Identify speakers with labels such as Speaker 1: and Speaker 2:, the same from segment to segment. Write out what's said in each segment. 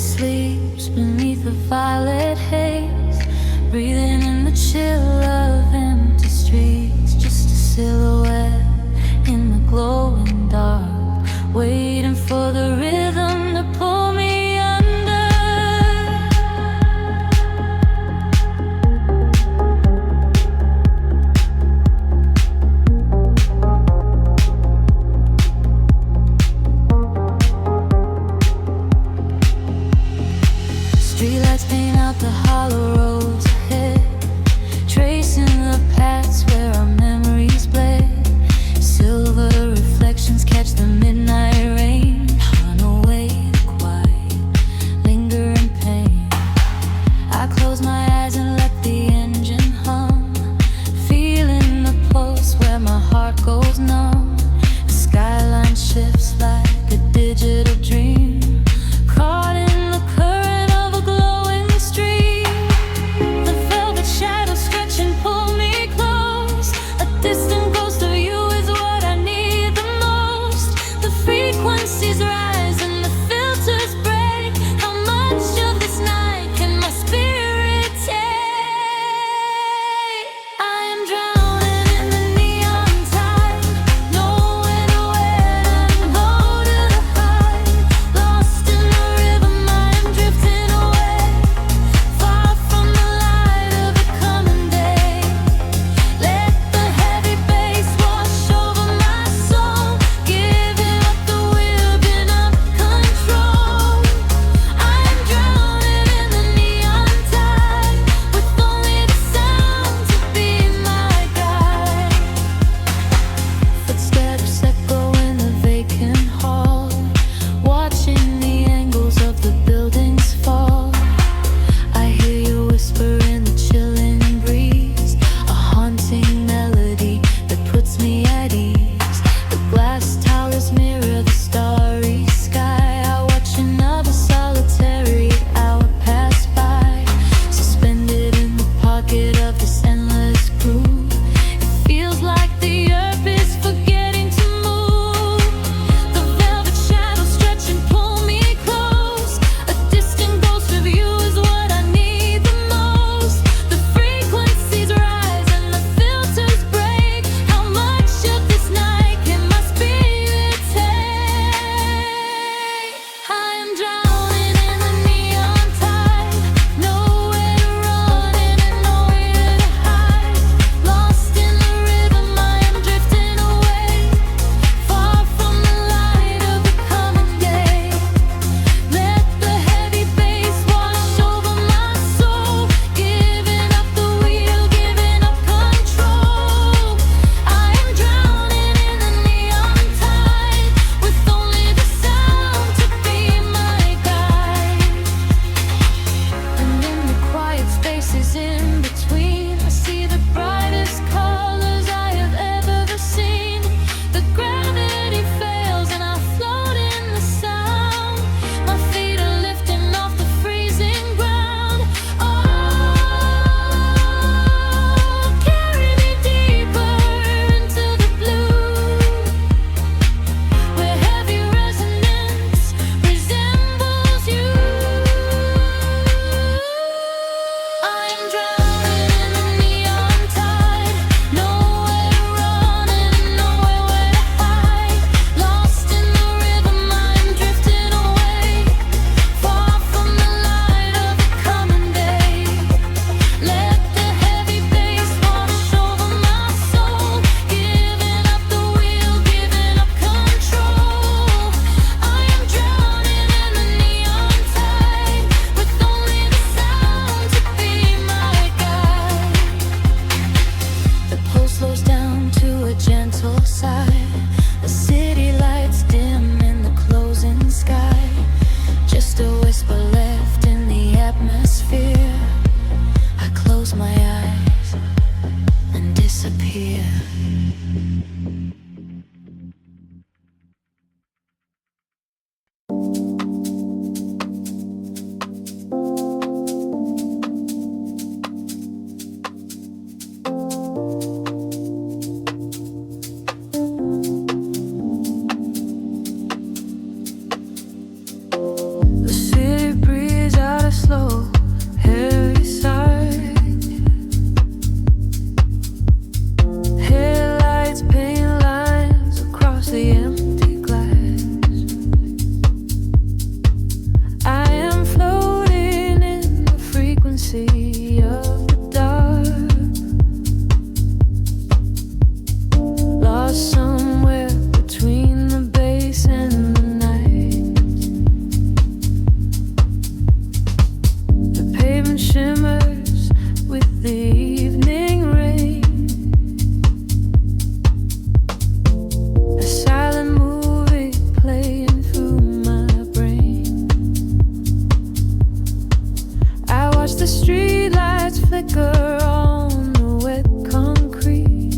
Speaker 1: sleeps beneath the violet haze, breathing in the chill of empty streets. Just a silhouette in the glowing dark, waiting for the rhythm to pull me under. Streetlights paint out the hollow roads ahead, tracing the paths where our memories bled. Silver reflections catch the midnight rain, hunt away the quiet, lingering pain. I close my eyes and let the engine hum, feeling the pulse where my heart goes numb. The skyline shifts like a digital dream, caught in the current of a glowing stream. The velvet shadows stretch and pull me close. A distant ghost of you is what I need the most. The frequencies rise and the filters break. How much of this night can my spirit take? I am drowning in the neon tide, nowhere to where and low to the high. Lost in the rhythm, I am drifting away, far from the light of the coming day. Let the heavy bass wash over my soul, giving up the will, been slow, heavy side. Headlights paint lines across the empty glass. I am floating in the frequency of the dark, lost somewhere between the bass and the night. The pavement shimmers with the evening rain. A silent movie playing through my brain. I watch the streetlights flicker on the wet concrete.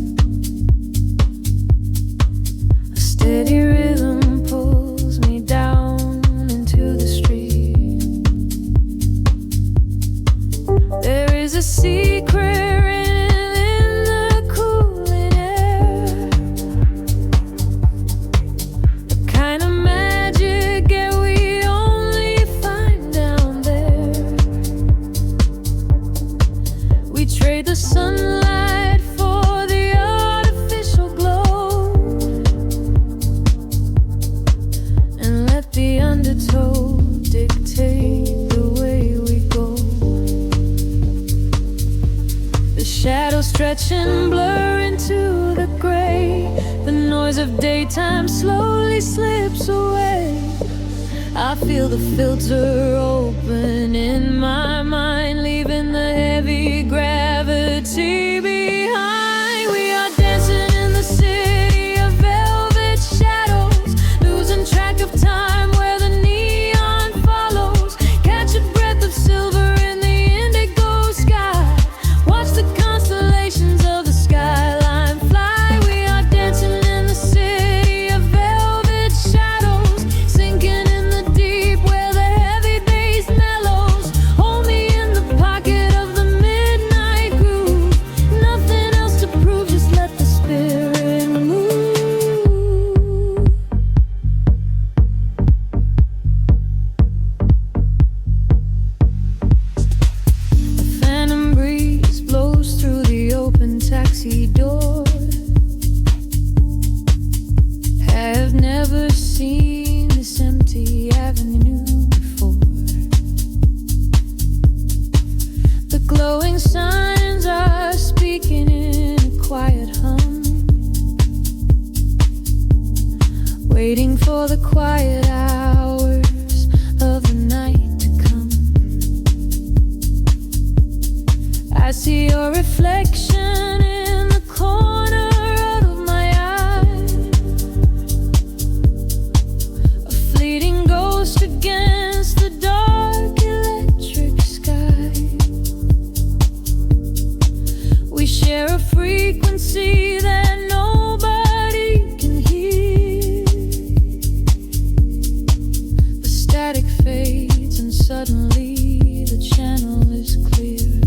Speaker 1: A steady rhythm pulls me down into the street. There is a secret written in the cooling air, the kind of magic that we only find down there. We trade the sunlight for the artificial glow, and let the undertow dictate the way we go. The shadows stretch and blur into the gray. The noise of daytime slowly slips away. I feel the filter open in my mind, leaving the heavy gravity behind. We are dancing in the city of velvet shadows, losing track of time where the neon follows. Catch a breath of silver in the indigo sky. Watch the constellations of the skyline fly. We are dancing in the city of velvet shadows, sinking in the deep where the heavy bass mellows. Hold me in the pocket of the midnight groove. Nothing else to prove, just let the spirit move. The phantom breeze blows through the open taxi door. Have never seen this empty avenue before. The glowing signs are speaking in a quiet hum, waiting for the quiet hours of the night to come. I see your reflection in the corner of my eye, a fleeting ghost against the dark electric sky. We share a frequency that nobody can hear. The static fades and suddenly the channel is clear.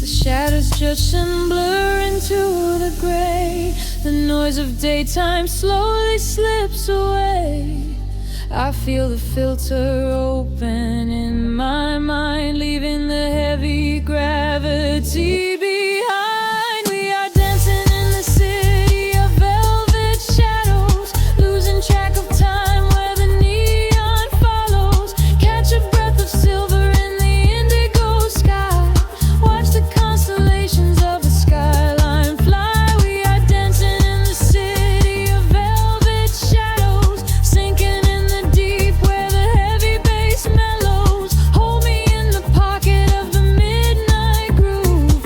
Speaker 1: The shadows just and blur into the gray. The noise of daytime slowly slips away. I feel the filter open in my mind, leaving the heavy gravity behind. We are dancing in the city of velvet shadows, losing track of time where the neon follows. Catch a breath of silver in the indigo sky. Watch the constellations of the skyline fly. We are dancing in the city of velvet shadows, sinking in the deep where the heavy bass mellows. Hold me in the pocket of the midnight groove.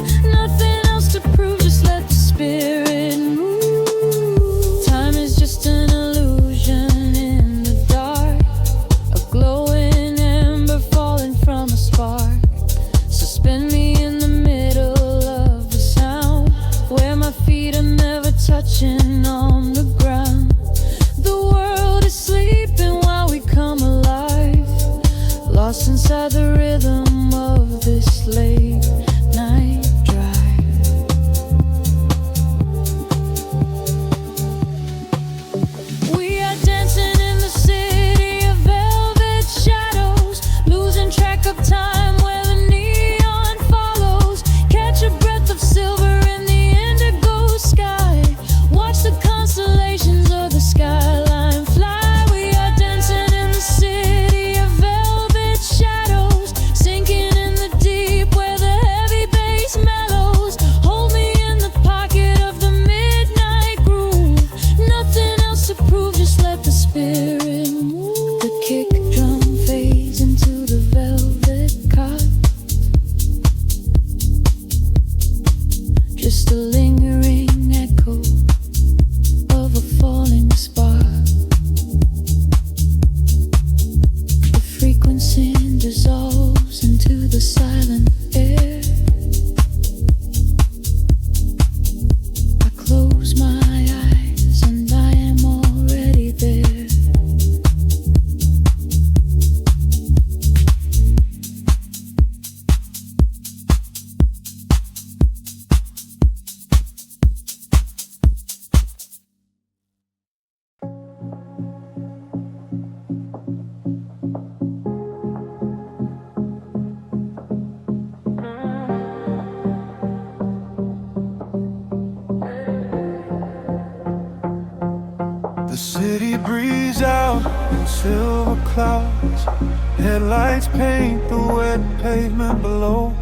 Speaker 1: spirit move. The kick drum fades into the velvet cot. Just a lingering echo of a falling spark. The frequency dissolves into the silent air. I close my eyes and I am already there.
Speaker 2: The city breathes out in silver clouds. Headlights paint the wet pavement below.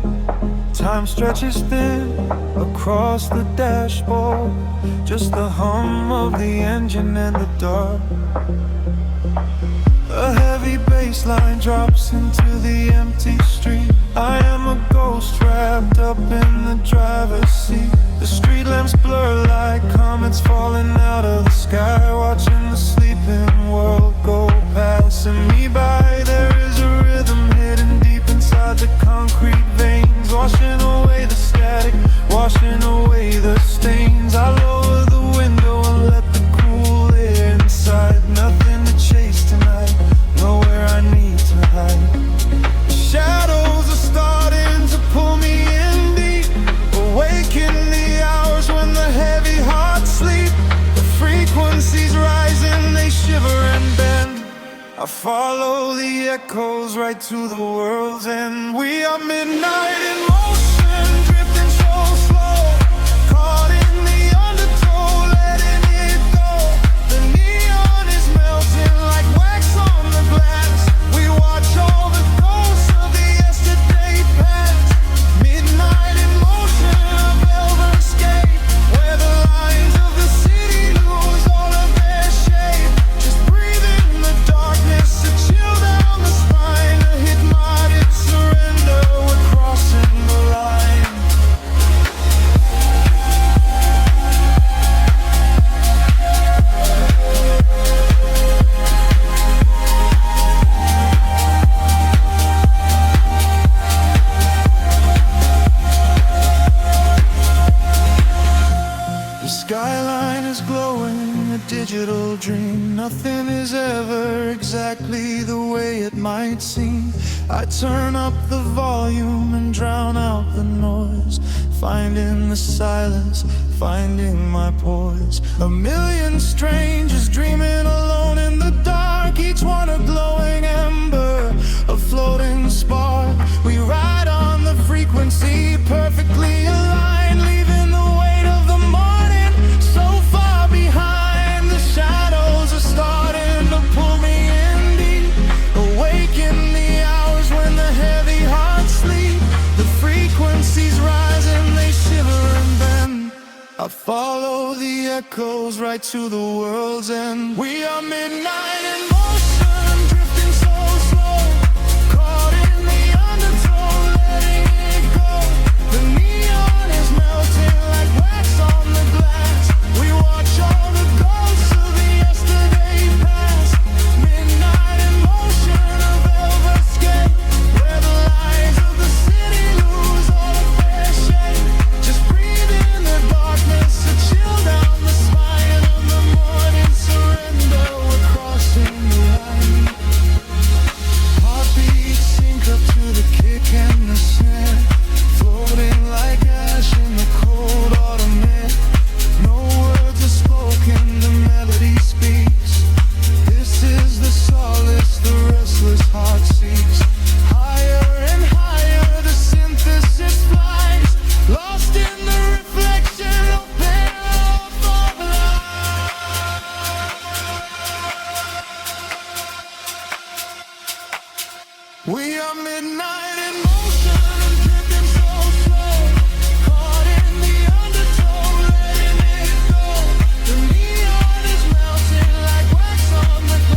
Speaker 2: Time stretches thin across the dashboard. Just the hum of the engine and the dark. A heavy bass line drops into the empty street. I am a ghost wrapped up in the driver's seat. The street lamps blur like comets falling out of the sky. Watching the sleeping world go passing me by. There is a rhythm hidden deep inside the concrete veins, washing away the static, washing away the stains. I lower the window and let the cool air inside. Nothing to chase tonight, nowhere I need to hide. Shadows are starting to pull me in deep, awaken the hours when the heavy hearts sleep. The frequencies rising, they shiver and bend. I follow the echoes right to the world's end. We are midnight in motion, drifting so slow, caught in the undertow, letting it go. The neon is melting like wax on the glass. We watch all the ghosts of the yesterday past. Midnight in motion, a velvet escape, where the lines of the city lose all of their shape. Just breathe in the darkness, a chill down the spine, a hypnotic surrender. We're crossing the line. The skyline is glowing, a digital dream. Nothing is ever exactly the way it might seem. I turn up the volume and drown out the noise, finding the silence, finding my poise. A million strangers dreaming alone in the dark, each one a glowing ember, a floating spark. We ride on the frequency, perfectly aligned, leaving the weight of the morning so far behind. The shadows are starting to pull me in deep, awaken the hours when the heavy hearts sleep. The frequencies rise and they shiver and bend. I follow the echoes right to the world's end. We are midnight in motion, drifting so slow, caught in the undertow, letting it go. The neon is melting like wax on the glass. We watch all the ghosts of the yesterday past. Midnight in motion, a velvet escape, where the lines of the city lose all of their shape. Just breathe in the darkness, a chill down the spine of the morning surrender. We're crossing the line. Heartbeats sync up to the kick and the snare, floating like ash in the cold autumn air. No words are spoken, the melody speaks. This is the solace the restless heart seeks. Higher and higher the synthesis flies, lost in the reflection of powerful light. We are midnight in motion, drifting so slow, caught in the undertow, letting it go. The neon is melting like wax on the glass.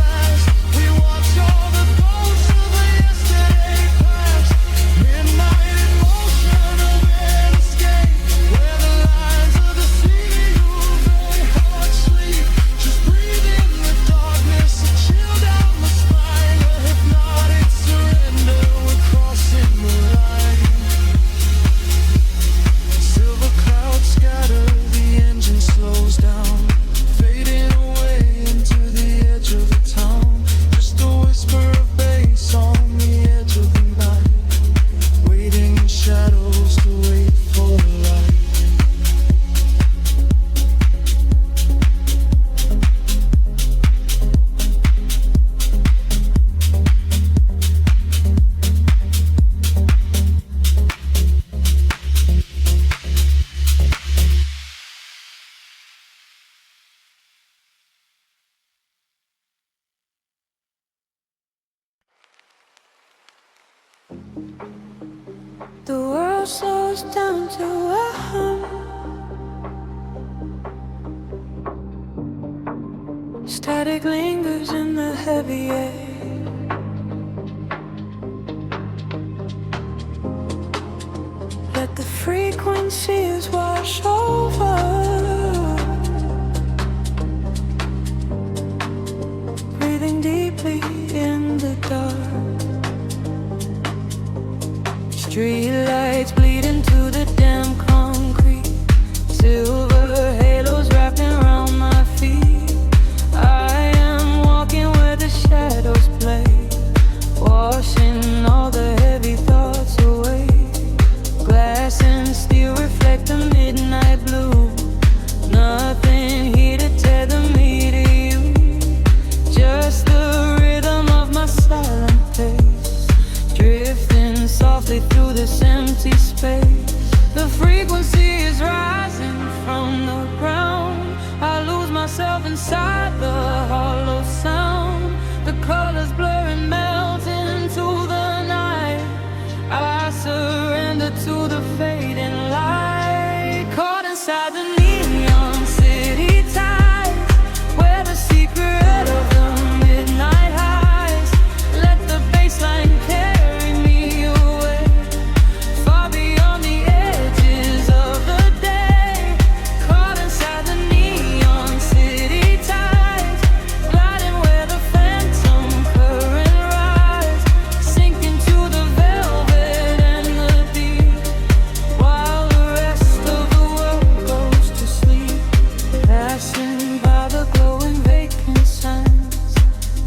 Speaker 1: The world slows down to a hum. Static lingers in the heavy air. Let the frequencies wash over. Breathing deeply in the dark. Street lights bleed into the damn concrete. Silver halos wrapping around my feet. I am walking where the shadows play, washing all the heavy thoughts away. Glass and steel reflect the midnight blue. Nothing here to tether me to you. Just the rhythm of my silent pace, drifting softly through this empty space. The frequency is rising from the ground. I lose myself inside the hollow sound. The colors blur and melt into the night. I surrender to the fading light. Caught inside the neon city tides, where the secret of the midnight highs. Let the bassline carry me away, far beyond the edges of the day. Caught inside the neon city tides, gliding where the phantom current rise, sinking to the velvet and the deep, while the rest of the world goes to sleep. Passing by the glowing vacant signs,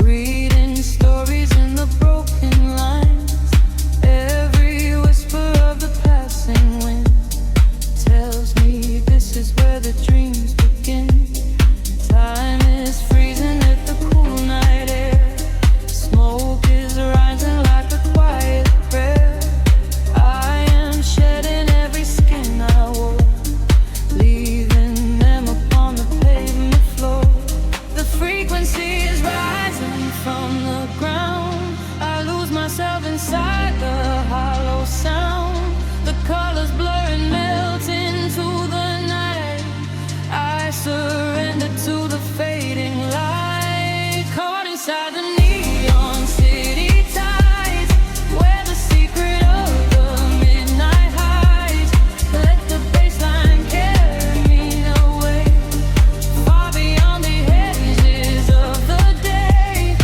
Speaker 1: reading stories in the broken lines. Every whisper of the passing wind tells me this is where the dreams begin. Time is freezing at the cool night air. Smoke is rising like a quiet prayer. I am shedding every skin I wore, leaving them upon the pavement floor. The frequency is rising from the ground. I lose myself inside the hollow sound. The colors blur and melt into the night. I surrender to the fading light. Caught inside the neon city tides, where the secret of the midnight hides. Let the bassline carry me away, far beyond the edges of the day.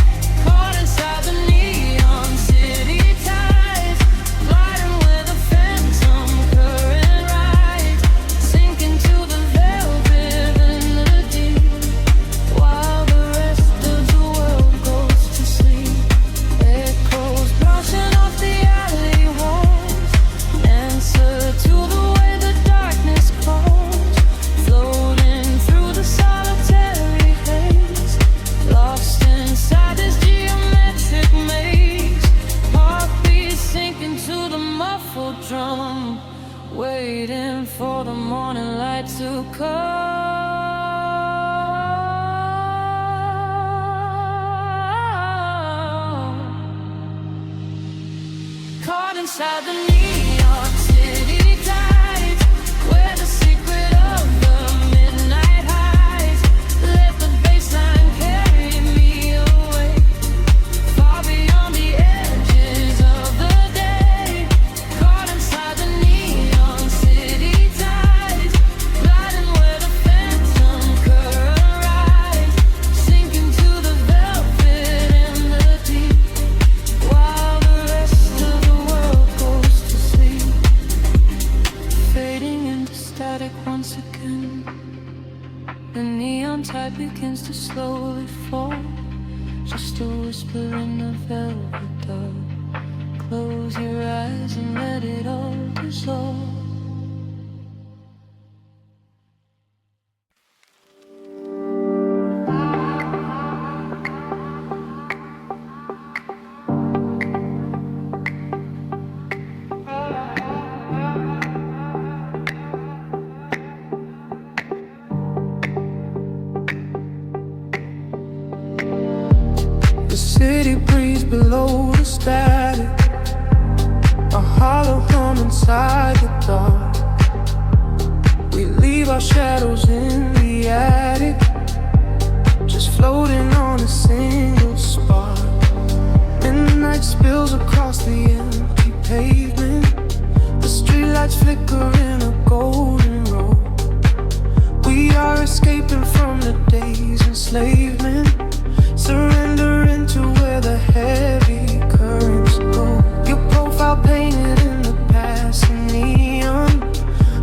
Speaker 1: Caught inside the neon city tides, gliding where the phantom current rides, sinking to the velvet and the deep, while the rest of the world goes to sleep. Echoes bouncing off the alley walls, answer to the way the darkness calls, floating through the solitary haze, lost inside this geometric maze. Heartbeats sinking to the muffled drum, waiting for the morning light to come. Caught inside the neon city tides, where the secret of the midnight hides. Let the bassline carry me away, far beyond the edges of the day. Caught inside the neon city tides, gliding where the phantom current rides, sinking to the velvet and the deep, while the rest of the world goes to sleep. Fading into static once again, the neon tide begins to slowly fall. Just a whisper in the velvet dark. Close your eyes and let it all dissolve. The city breeze below the static,
Speaker 2: hollow hum inside the dark. We leave our shadows in the attic, just floating on a single spark. Midnight spills across the empty pavement. The streetlights flicker in a golden row. We are escaping from the day's enslavement, surrendering to where the heavy currents go. Your profile painted in the passing neon,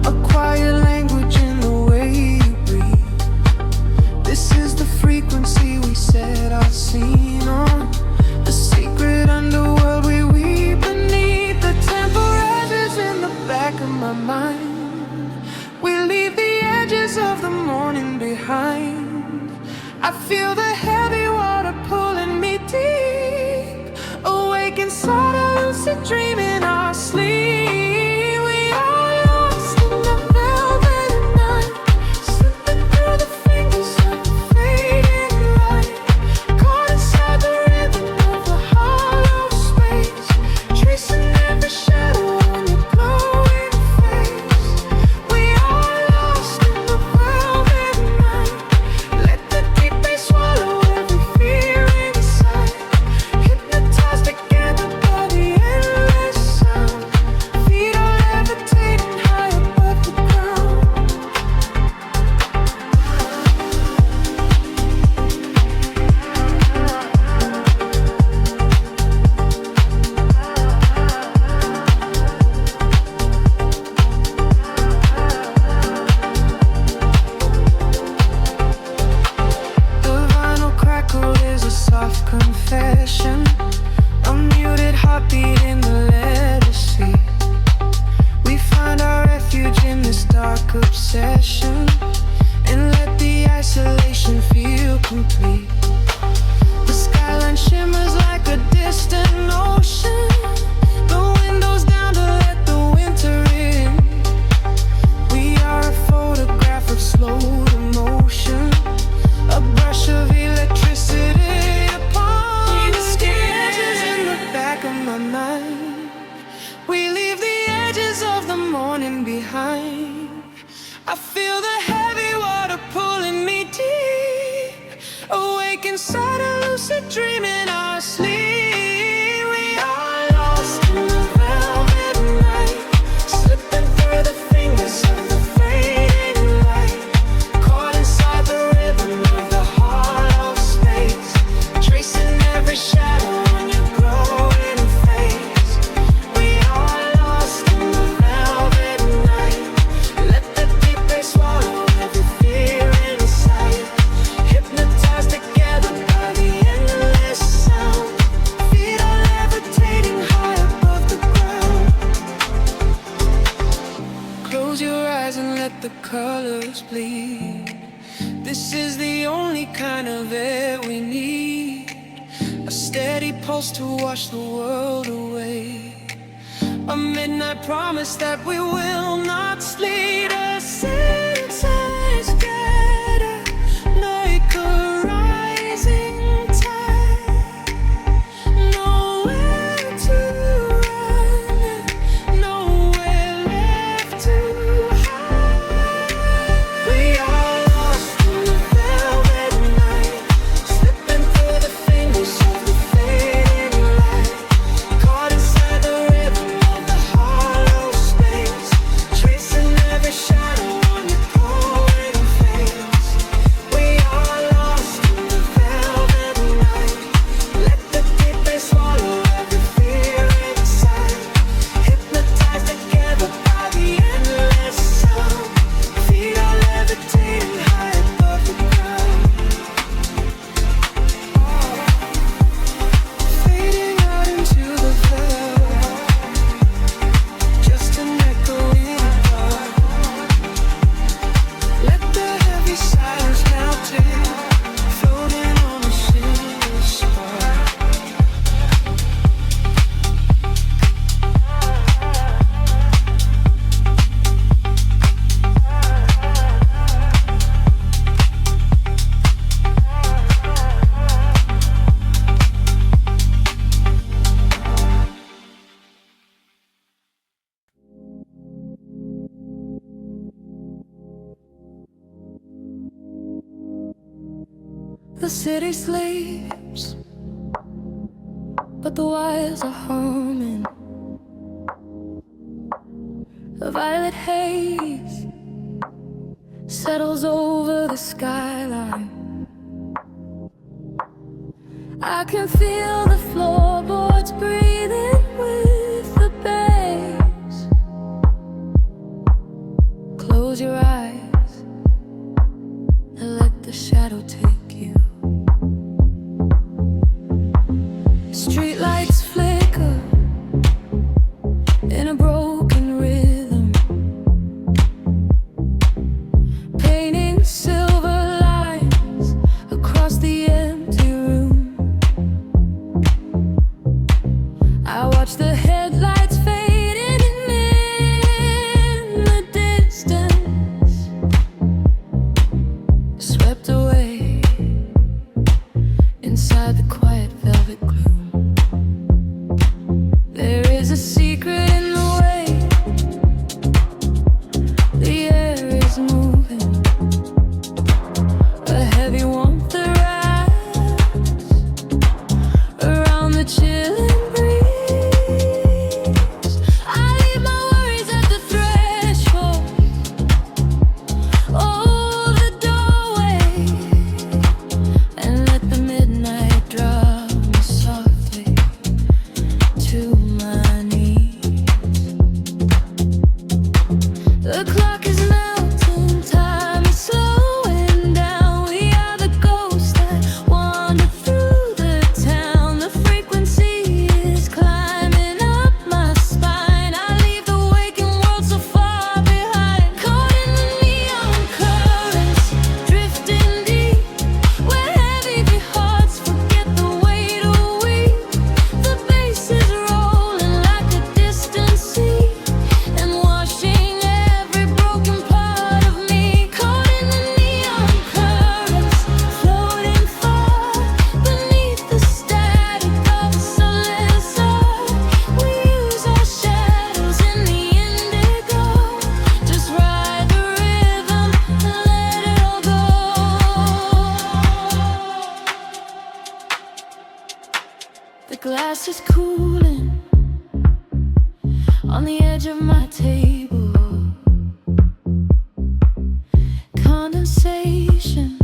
Speaker 2: a quiet language in the way you breathe. This is the frequency we set our scene on, the secret underworld we weave beneath. The temperatures in the back of my mind. We leave the edges of the morning behind. I feel the heavy water pulling me deep, awake inside a lucid dream in our sleep. We are lost in the velvet night, slipping through the fingers of the fading light, caught inside the rhythm of the hollow space, tracing every shadow on your glowing face. We are lost in the velvet night. Let the deep bass swallow every fear inside, hypnotized together by the endless sound. Feet are levitating high above the ground. The vinyl crackle is a soft confession, a muted heartbeat in the leather seat. We find our refuge in this dark obsession, and let the isolation feel complete. The skyline shimmers like a distant ocean, the windows down to let the winter in. We are a photograph of slow emotion, a brush of electricity upon the sketches in the back of my mind. We leave the edges of the morning behind. I feel the heavy water pulling me deep, awake inside a lucid dream in our sleep. We are lost in the velvet night, slipping through the fingers of the fading light, caught inside the rhythm of the hollow space, tracing every shadow on your glowing face. We are lost in the velvet night. Let the deep bass swallow every fear inside, hypnotized together by the endless sound. Feet are levitating high above the ground. Close your eyes and let the colors bleed. This is the only kind of air we need, a steady pulse to wash the world away, a midnight promise that we will not sleep. A sunset scatter like a rising tide, nowhere to run, nowhere left to hide. We are lost in the velvet night, slipping through the fingers of the fading light, caught inside the rhythm of the hollow space, tracing every shadow on your
Speaker 1: The city sleeps, but the wires are humming. A violet haze settles over the skyline. I can feel the floorboards breathing with the bass. Close your eyes and let the shadow take you. Streetlights flicker in a broken rhythm, painting silver lines across the empty room. I watch the headlights fading in the distance, swept away inside the quiet velvet gloom. There is a secret in the way the air is moving, a heavy warmth that wraps around the chilling breeze. I leave my worries at the threshold, oh, the doorway, and let the midnight drop me softly to my knees. The clock is melting, time is slowing down. We are the ghosts that wander through the town. The frequency is climbing up my spine. I leave the waking world so far behind, caught in the neon currents, drifting deep, where heavy hearts forget the weight of we. The bass is rolling like a distant sea and washing every broken part of me. Caught in the neon currents, floating far beneath the static of a soulless earth. We use our shadows in the indigo, just ride the rhythm and let it all go. The glass is cooling on the edge of my table. Condensation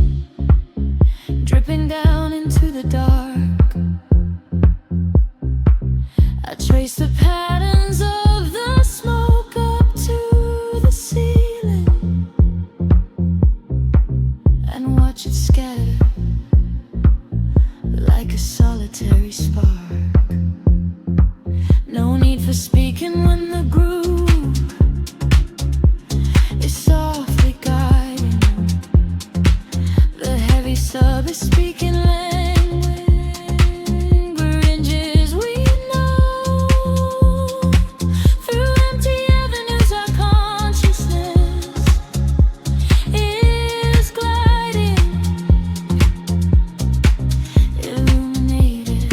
Speaker 1: dripping down into the dark. I trace the patterns of the smoke up to the ceiling and watch it scatter like a solitary spark. No need for speaking when the groove is softly guiding. The heavy sub is speaking languages we know. Through empty avenues our consciousness is gliding, illuminated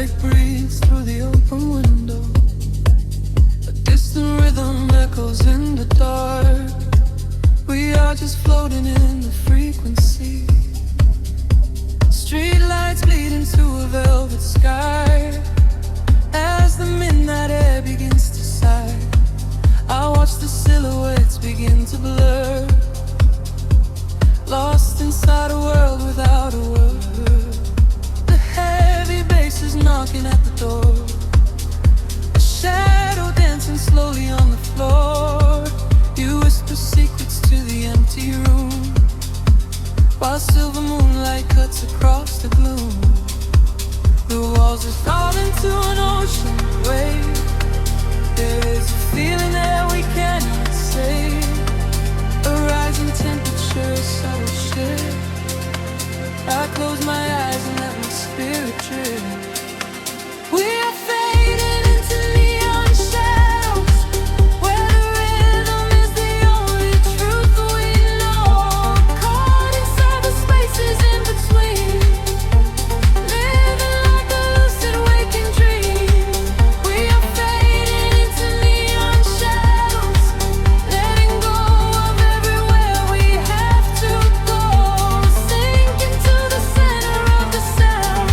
Speaker 2: melodic breeze through the open window. A distant rhythm echoes in the dark. We are just floating in the frequency. Street lights bleed into a velvet sky. As the midnight air begins to sigh, I watch the silhouettes begin to blur, lost inside a world without a word. The heavy bass is knocking at the door, a shadow dancing slowly on the floor. You whisper secrets to the empty room, while silver moonlight cuts across the gloom. The walls are falling to an ocean wave. There is a feeling that we cannot save, a rising temperature, a subtle shift. I close my eyes and let my spirit drift. We are fading into neon shadows, where the rhythm is the only truth we know. Caught inside the spaces in between, living like a lucid waking dream. We are fading into neon shadows, letting go of everywhere we have to go. Sink into the center of the sound,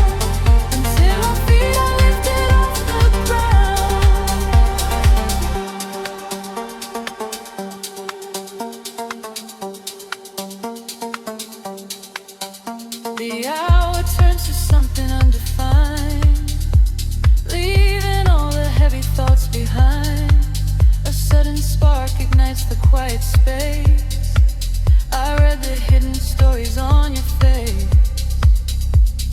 Speaker 2: until our feet are lifted off the ground. The hour turns to something undefined, leaving all the heavy thoughts behind. A sudden spark ignites the quiet space. I read the hidden stories on your face.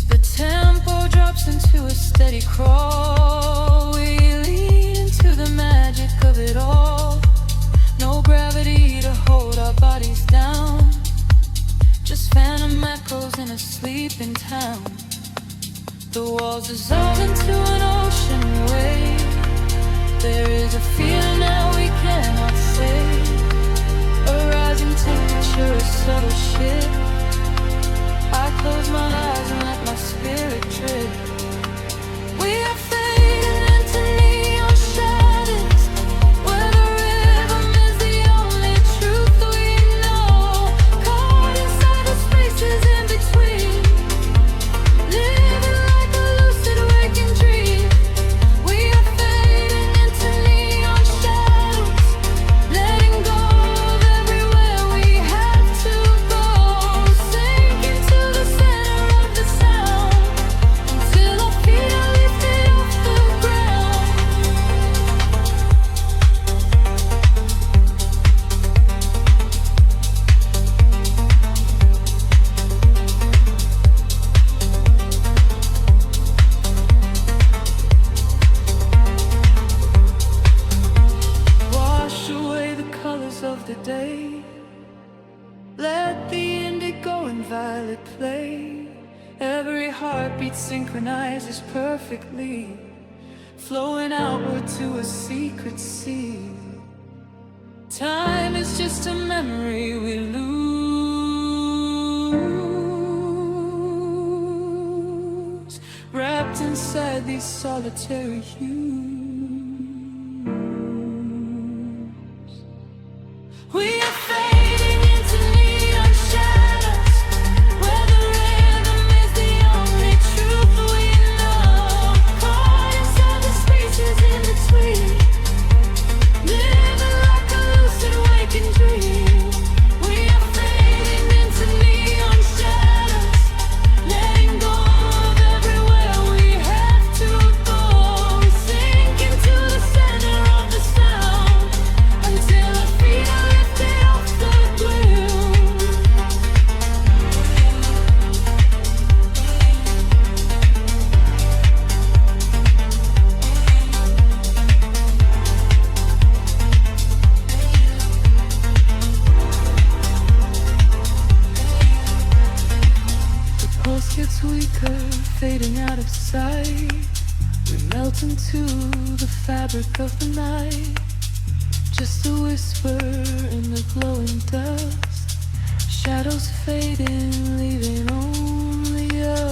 Speaker 2: The tempo drops into a steady crawl. We lean into the magic of it all. No gravity to hold our bodies down, just phantom echoes in a sleeping town. The walls dissolve into an ocean wave. There is a feeling that we cannot save, a rising temperature, a subtle shift. I close my eyes and let my spirit drift. We are fading into neon shadows, where the rhythm is the only truth we know. Caught inside the spaces in between, living like a lucid waking dream. We are fading into neon shadows, letting go of everywhere we have to go. Sink into the center of the sound, until our feet are lifted off the ground. Wash away the colors of the day. Let the indigo and violet play. Every heartbeat synchronizes perfectly, flowing outward to a secret sea. Time is just a memory we lose, wrapped inside these solitary hues. We are fading into neon shadows, where the rhythm is the only truth we know. Caught inside the spaces in between, living like a lucid waking dream. We are fading into neon shadows, letting go of everywhere we have to go. Sink into the center of the sound, until our feet are lifted off the ground. The pulse gets weaker, fading out of sight. We melt into the fabric of the night, just a whisper in the glowing dust. Shadows fading, leaving only us.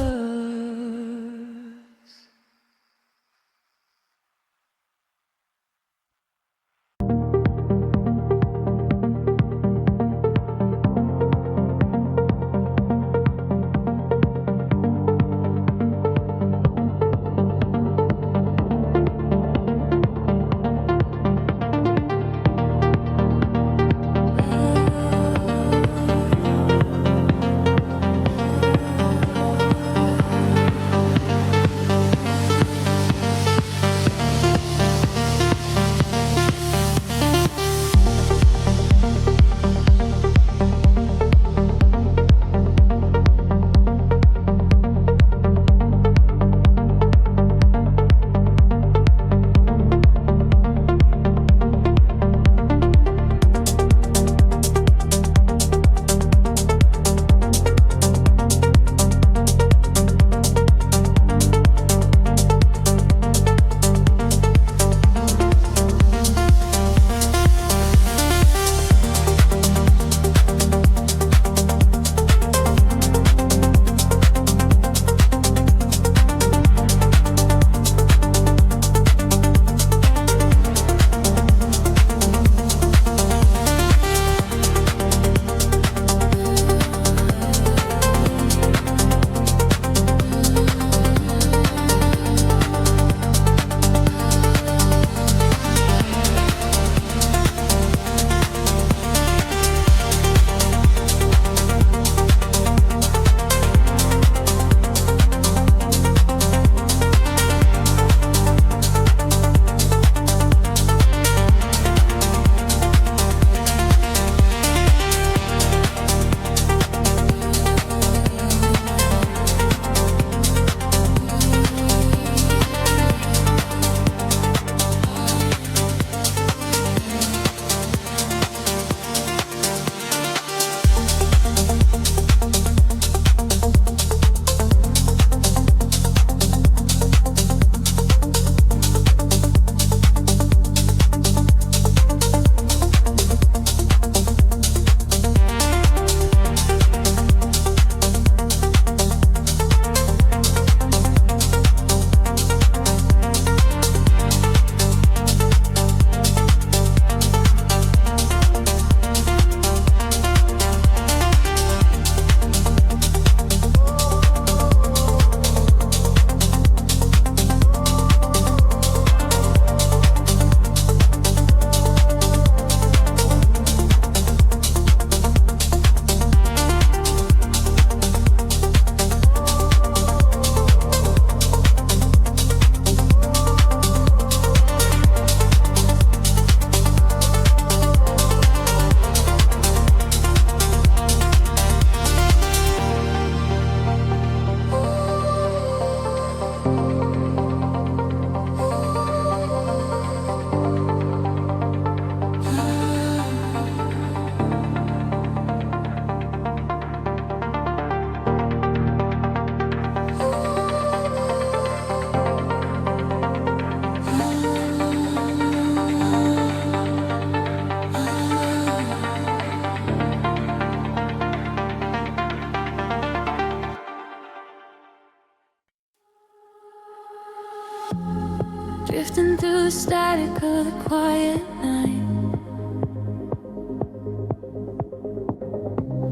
Speaker 1: drifting through the static of the quiet night.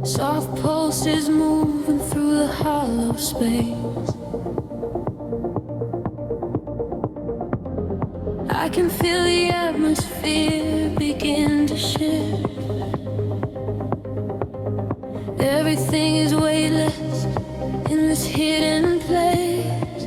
Speaker 1: Soft pulses moving through the hollow space. I can feel the atmosphere begin to shift. Everything is weightless in this hidden place.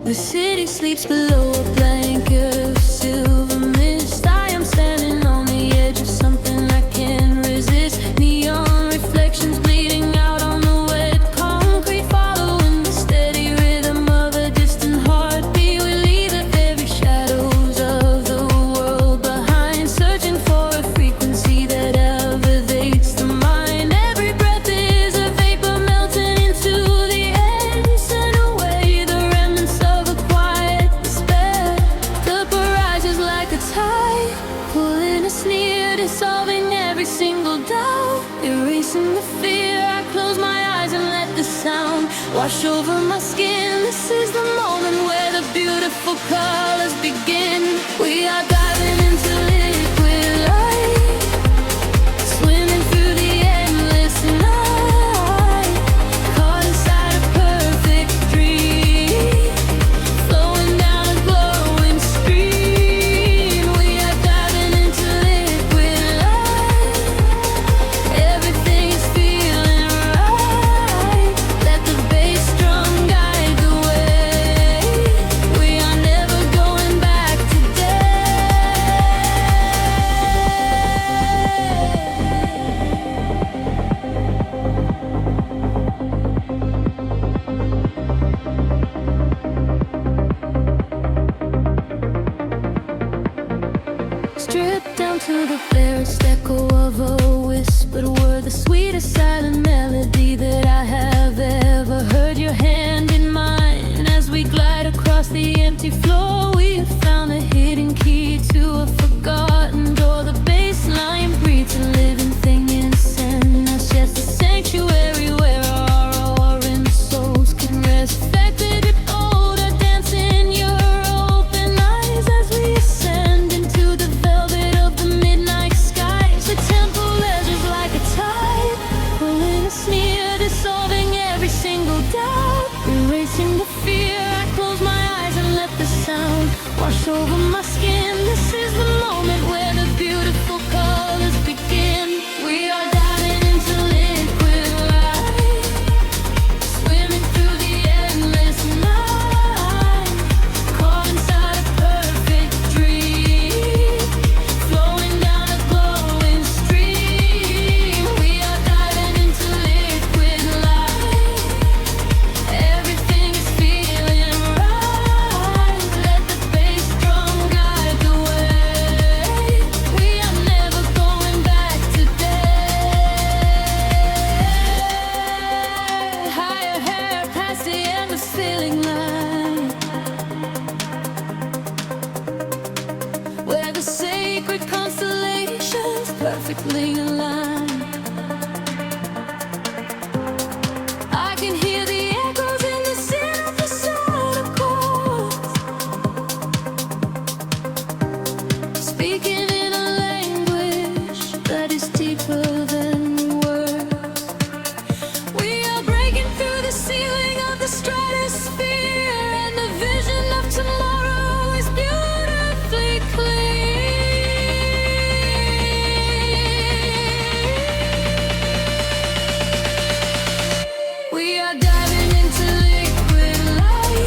Speaker 1: The city sleeps below a blanket of silver mist. I am standing on the edge of something I can't resist. Neon reflections bleeding out on the wet concrete, following the steady rhythm of a distant heartbeat. We leave the very shadows of the world behind, searching for a frequency that elevates the mind. Every breath is a vapor melting into the air, send away the remnants of a quiet despair. The barrage is like a tide, pulling us near, dissolving every single doubt, erasing the fear. I close my eyes and let the sound wash over my skin. This is the moment where the beautiful colors begin. We are diving into liquid light, swimming through the endless night, caught inside a perfect dream, flowing down a glowing stream. We are diving into liquid light, everything is feeling right. Let the bass drum guide the way. We are never going back today. Stripped down to the barest echo of a whispered word, the sweetest silent melody that I have ever heard. Your hand in mine as we glide across the empty floor. We have found the hidden key to a forgotten door. The bass line breathes a living thing inside us, yes, a sanctuary where our roaring souls can rest. Affected it all to dance in your open eyes as we ascend into the velvet of the midnight skies. The temple ledges like a tide, pulling us near, dissolving every single doubt, erasing the fear. I close my eyes and let the sound wash over my skin. This is the moment where the beautiful colors begin. We are diving into liquid light, swimming through the endless night, caught inside a perfect dream, flowing down a glowing stream. We are diving into liquid light, everything is feeling right. Let the bass drum guide the way. We are never going back today. Higher hair past the end of feeling line, where the sacred constellations perfectly aligned. I can hear the echoes in the synthesizer chords, speaking in a language that is deeper than words. We are breaking through the ceiling of the stratosphere, and the vision of tomorrow is beautifully clear. We are diving into liquid light,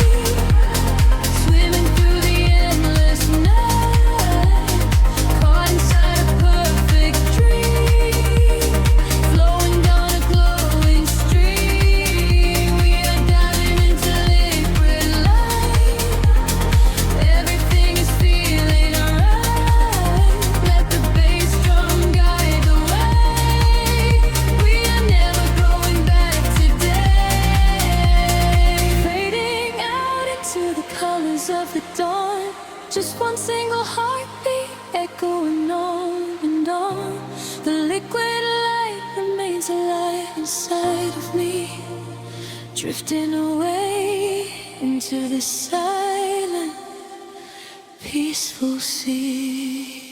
Speaker 1: swimming through the endless night, caught inside a perfect dream, flowing down a glowing stream. We are diving into liquid light, everything is feeling right. Let the bass drum guide the way. We are never going back today. Fading out into the colors of the dawn, just one single heartbeat echoing on and on. The liquid light remains alive inside of me, drifting away into the silent, peaceful sea.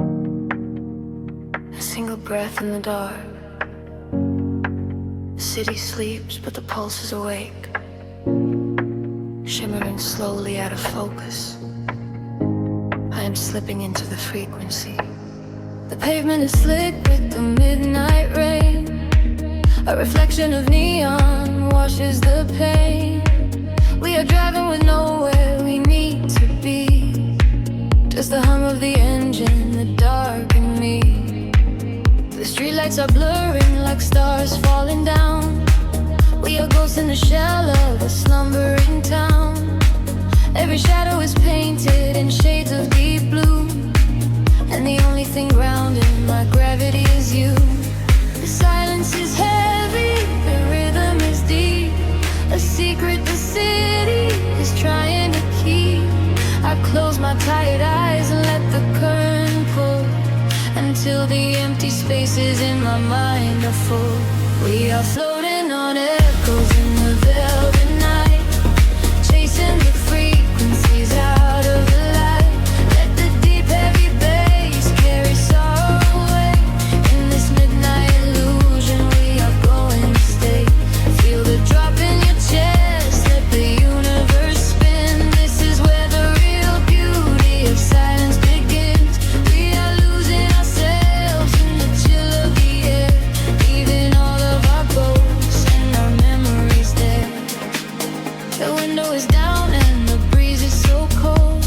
Speaker 1: A single breath in the dark. The city sleeps, but the pulse is awake, shimmering slowly out of focus. I am slipping into the frequency. The pavement is slick with the midnight rain. A reflection of neon washes the pain. We are driving with nowhere we need to be. Just the hum of the engine, the dark and me. The streetlights are blurring like stars falling down. We are ghosts in the shell of a slumbering town. Every shadow is painted in shades of deep blue, and the only thing grounding my gravity is you. The silence is heavy, the rhythm is deep. A secret the city is trying to keep. I close my tired eyes and let the current pull until the empty spaces in my mind are full. We are floating on echoes in the velvet night, chasing the frequencies out of the light. Let the deep heavy bass carry sorrow away. In this midnight illusion we are going to stay. Feel the drop in your chest, let the universe spin. This is where the real beauty of silence begins. We are losing ourselves in the chill of the air, leaving all of our ghosts and our memories there. The window is down and the breeze is so cold,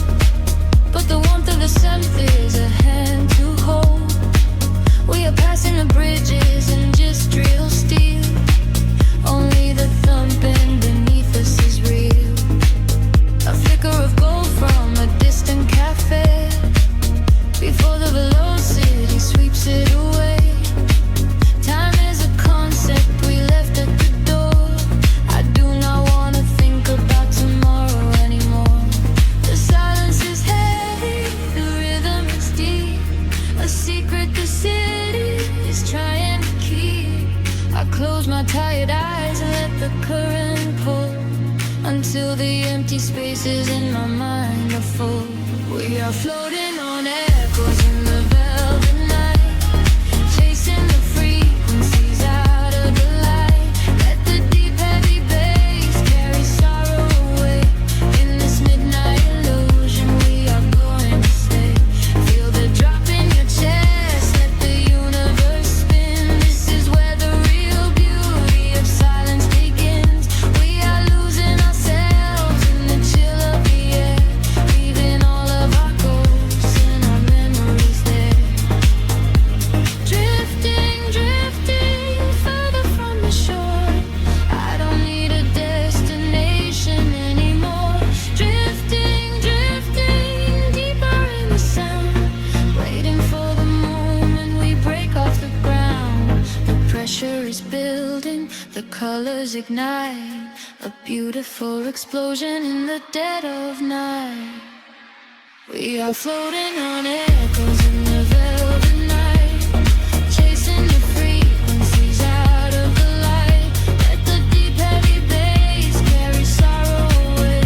Speaker 1: but the warmth of the scent is a hand to hold. We are passing the bridges and just real steel. Only the thumping beneath us is real. A flicker of gold from a distant cafe before the velocity sweeps it away. Time is a concept we left at the door. I do not want to think about tomorrow anymore. The silence is heavy, the rhythm is deep. A secret the city is trying to keep. I close my tired eyes and let the current pull until the empty spaces in my mind are full. We are floating on echoes in the velvet night, chasing the frequencies out of the light. Let the deep heavy bass carry sorrow away. In this midnight illusion we are going to stay. Feel the drop in your chest, let the universe spin. This is where the real beauty of silence begins. We are losing ourselves in the chill of the air, leaving all of our ghosts and our memories there. Drifting, drifting further from the shore. I don't need a destination anymore. Drifting, drifting deeper in the sound, waiting for the moment we break off the ground. The pressure is building, the colors ignite, a beautiful explosion in the dead of night. We are floating on echoes in the velvet night, chasing the frequencies out of the light. Let the deep heavy bass carry sorrow away.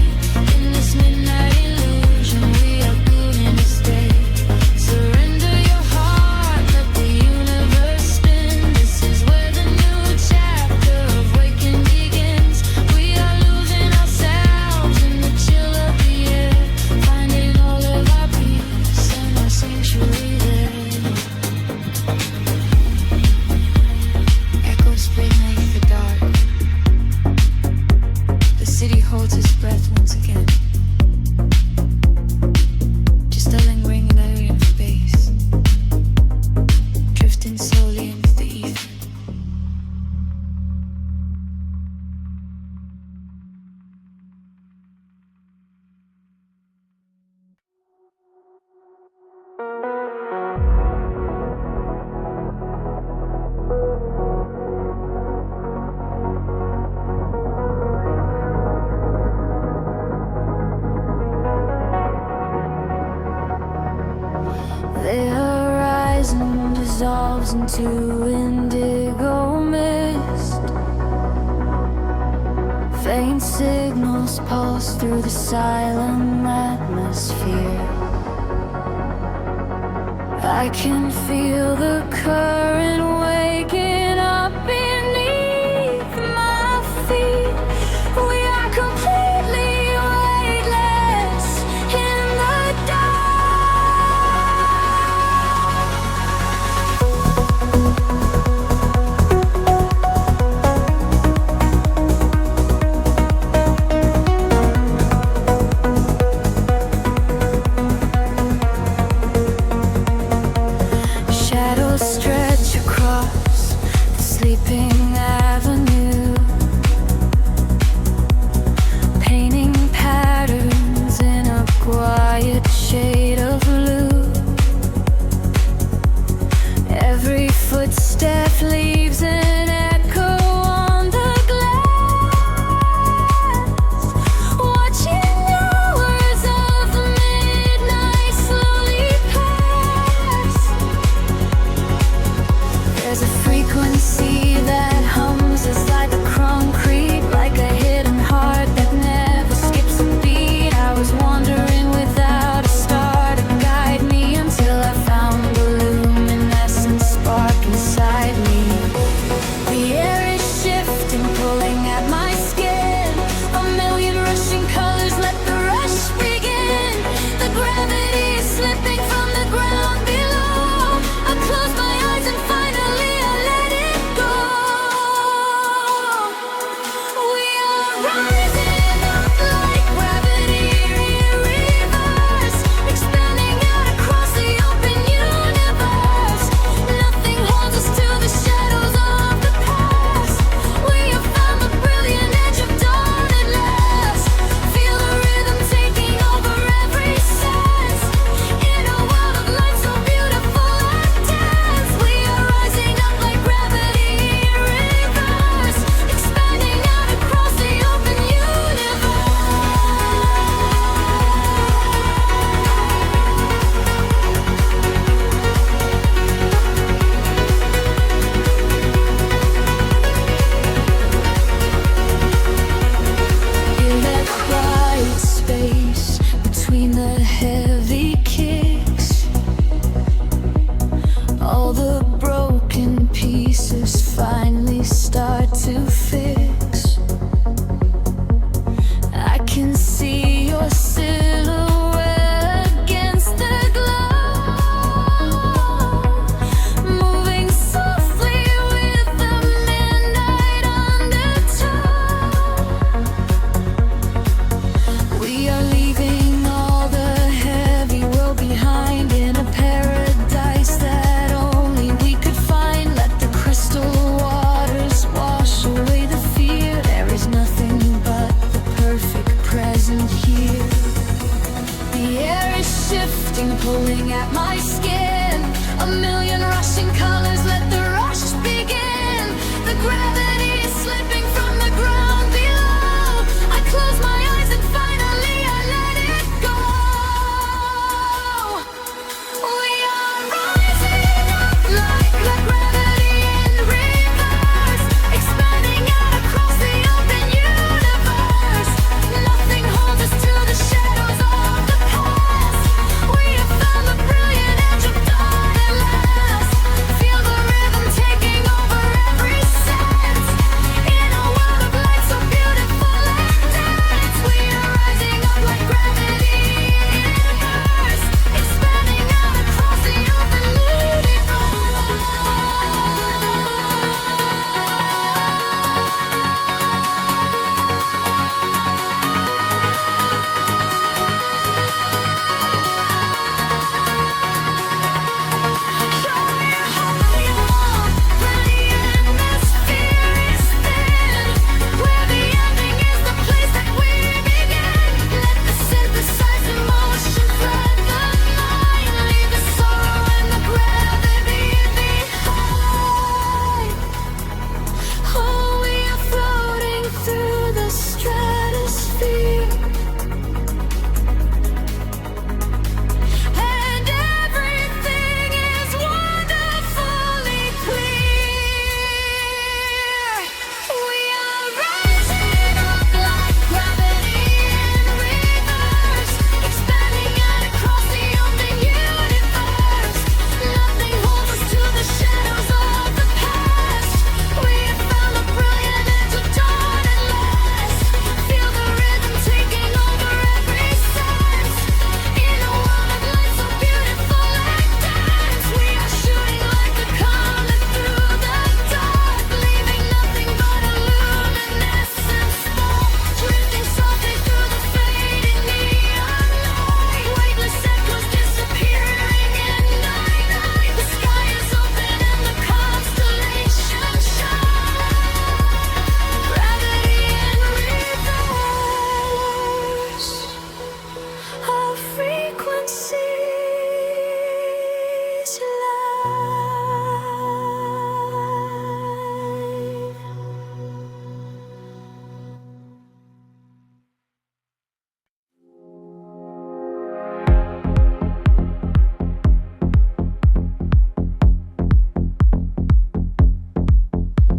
Speaker 1: In this midnight illusion we are going to stay. Surrender your heart, let the universe spin. This is where the new chapter of waking begins. We are losing ourselves in the chill of the air, finding all of our peace and our sanctuary. dissolves into indigo mist. Faint signals pulse through the silent atmosphere. I can feel the current waking up beneath my feet. We are completely weightless in the dark. Shadows stretch across the sleeping avenue, painting patterns in a quiet shade of blue. Every footstep leaves an echo on the glass, watching hours of the midnight slowly pass. There's a frequency that hums as like a concrete, like a hidden heart that never skips a beat. I was wandering without a star to guide me until I found the luminescent spark inside me.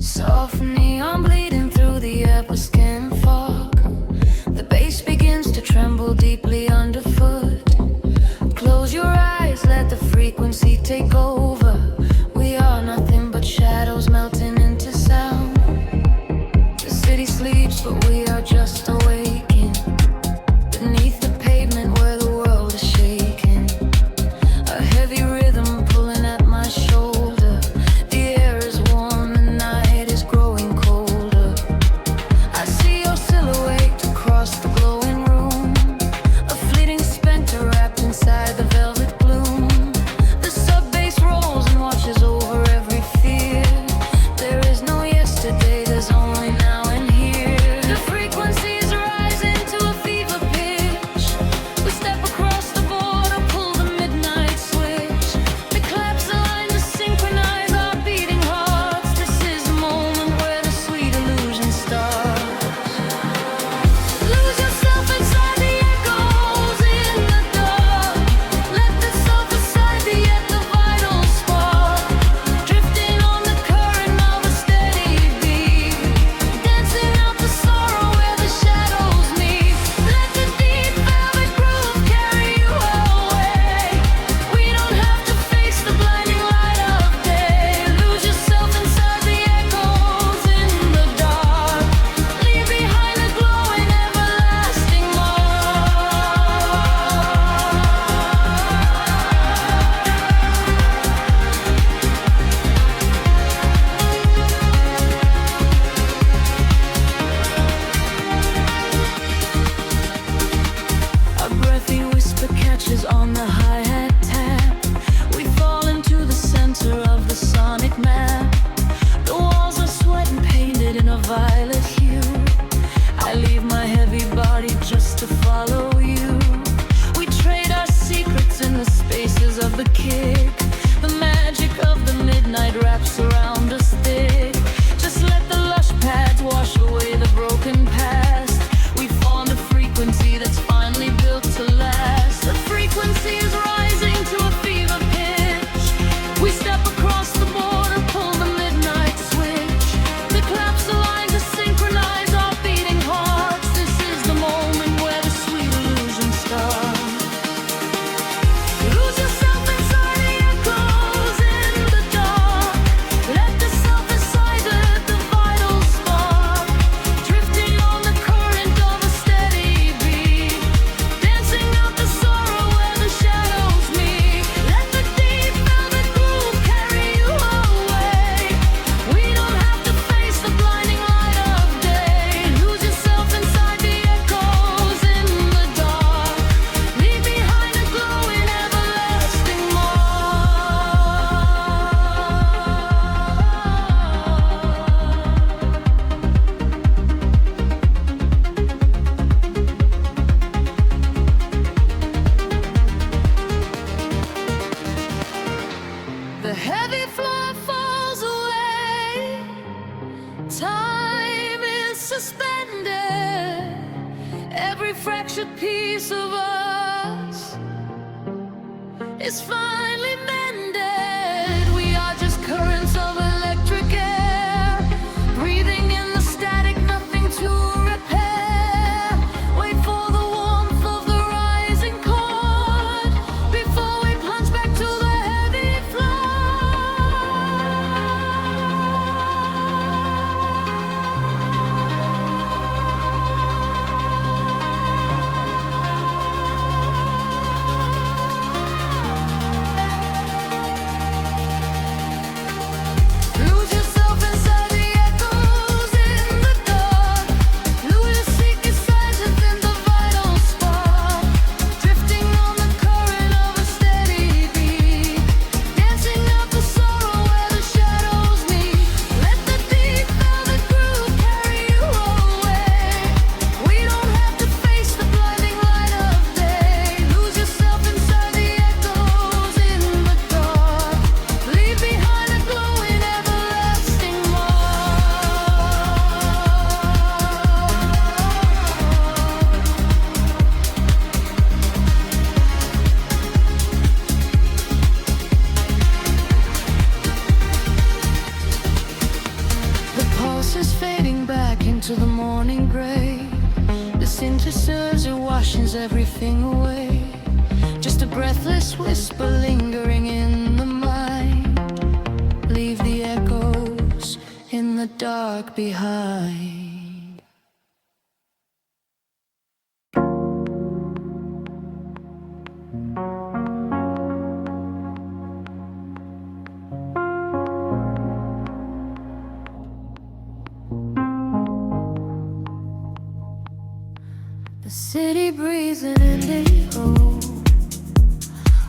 Speaker 1: Soft neon bleeding through the upper skin fog. The bass begins to tremble deeply underfoot. Close your eyes, let the frequency take over. We are nothing but shadows melting into sound. The city sleeps, but we are just awaking beneath the pavement where the world is shaking. A heavy rhythm pulling at my shoulder. The air is warm, the night is growing colder. I see your silhouette across the glowing room, a fleeting specter wrapped inside the velvet gloom. The sub-bass rolls and watches over every fear. There is no yesterday, there's only now and here. The frequency is rising to a fever pitch. We step across the border, pull the midnight switch. The claps align to synchronize our beating hearts. This is the moment where the sweet illusion starts. Lose yourself inside the echoes in the dark. Let the self aside be at the vital spark. Drifting on the current of a steady beat. Dancing out the sorrow where the shadows meet. Let the deep velvet groove carry you away. We don't have to face the blinding light of day. Lose yourself inside the echoes in the dark. Leave behind a glowing everlasting A breathy whisper catches on the hi-hat tap. We fall into the center of the sonic map. The walls are sweat and painted in a violet hue. I leave my heavy body just to follow you. We trade our secrets in the spaces of the kick. The magic of the midnight wraps around us thick. Just let the lush pads wash away the broken past. We form a frequency that's finally built to last. The frequency is rising to a fever pitch. We step across the border, pull the midnight switch. The claps align to synchronize our beating hearts. This is the moment where the sweet illusion starts. Lose yourself inside the echoes in the dark. Let the self aside the vital spark. Drifting on the current of a steady beat. Dancing out the sorrow where the shadows meet. Let the deep velvet groove carry you away. We don't have to face the blinding light of day. Lose yourself inside the echoes in the dark. Leave behind a glowing everlasting mark. The heavy floor falls away. Time is suspended. Every fractured piece of us is finally mended. We are just currents of electric air, breathing in the static, nothing to repair. Wait for the warmth of the rising chord before we plunge back to the heavy floor. pushes everything away. Just a breathless whisper lingering in the mind. Leave the echoes in the dark behind. The city breathes an indigo,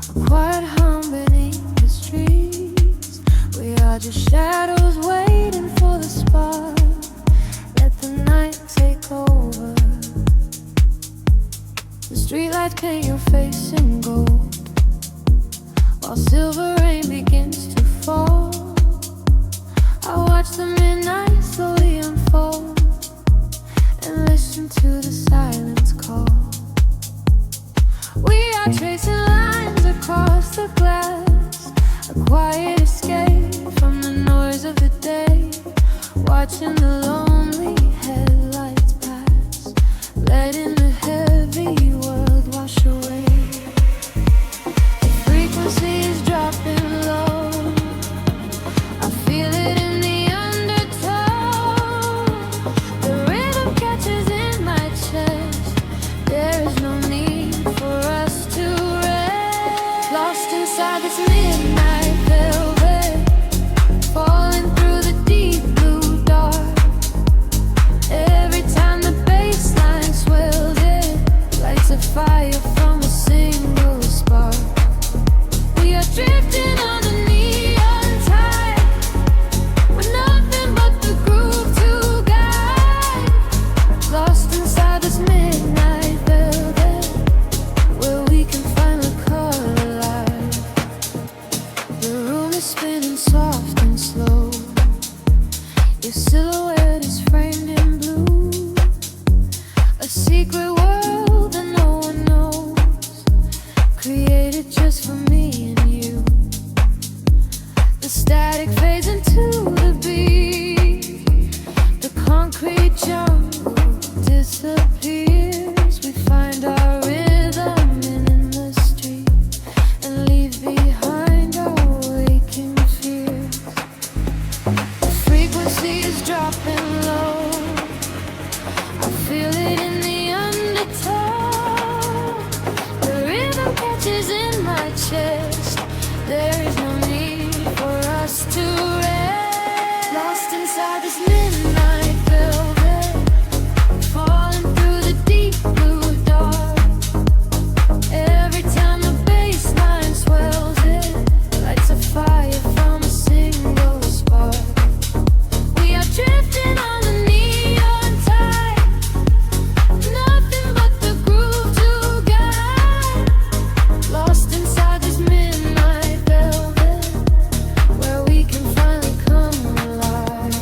Speaker 1: a quiet hum beneath the streets. We are just shadows waiting for the spark. Let the night take over. The streetlights paint your face in gold, while silver rain begins to fall. I watch the midnight slowly unfold and listen to the silence call. We are tracing lines across the glass, a quiet escape from the noise of the day. Watching the lonely headlights pass, letting the heavy world wash away. The frequency is dropping low, I feel it in the undertow. The rhythm catches in my chest, there is no need for us to rest. Lost inside this midnight velvet, falling through the deep blue dark. Every time the bass line swells, it lights a fire from a single spark. We are drifting on the neon tide, with nothing but the groove to guide. Lost inside this midnight velvet, where we can finally collide. The room is spinning soft and slow, your silhouette is framed in blue. A secret world that no one knows, created just for me and you. The static fades into the beat, the concrete jungle disappears. We find our rhythm in the street and leave behind our waking fears. The frequency is dropping low, I feel it in the undertow. The rhythm catches in my chest, there is no need for us to rest. Lost inside this midnight velvet, falling through the deep blue dark. Every time the bass line swells, it lights a fire from a single spark. We are drifting on the neon tide, nothing but the groove to guide. Lost inside this midnight velvet, where we can finally come alive.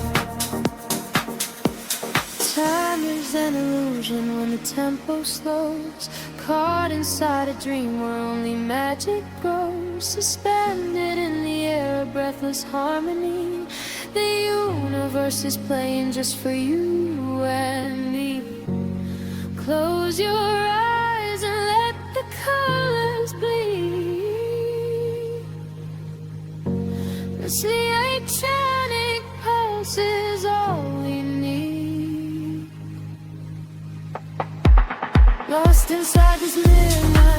Speaker 1: Time is an illusion when the tempo slows, caught inside a dream where only magic grows. Suspended in the air, a breathless harmony. The universe is playing just for you and me. Close your eyes and let the colors bleed. This electronic pulse is all we need. Lost inside this midnight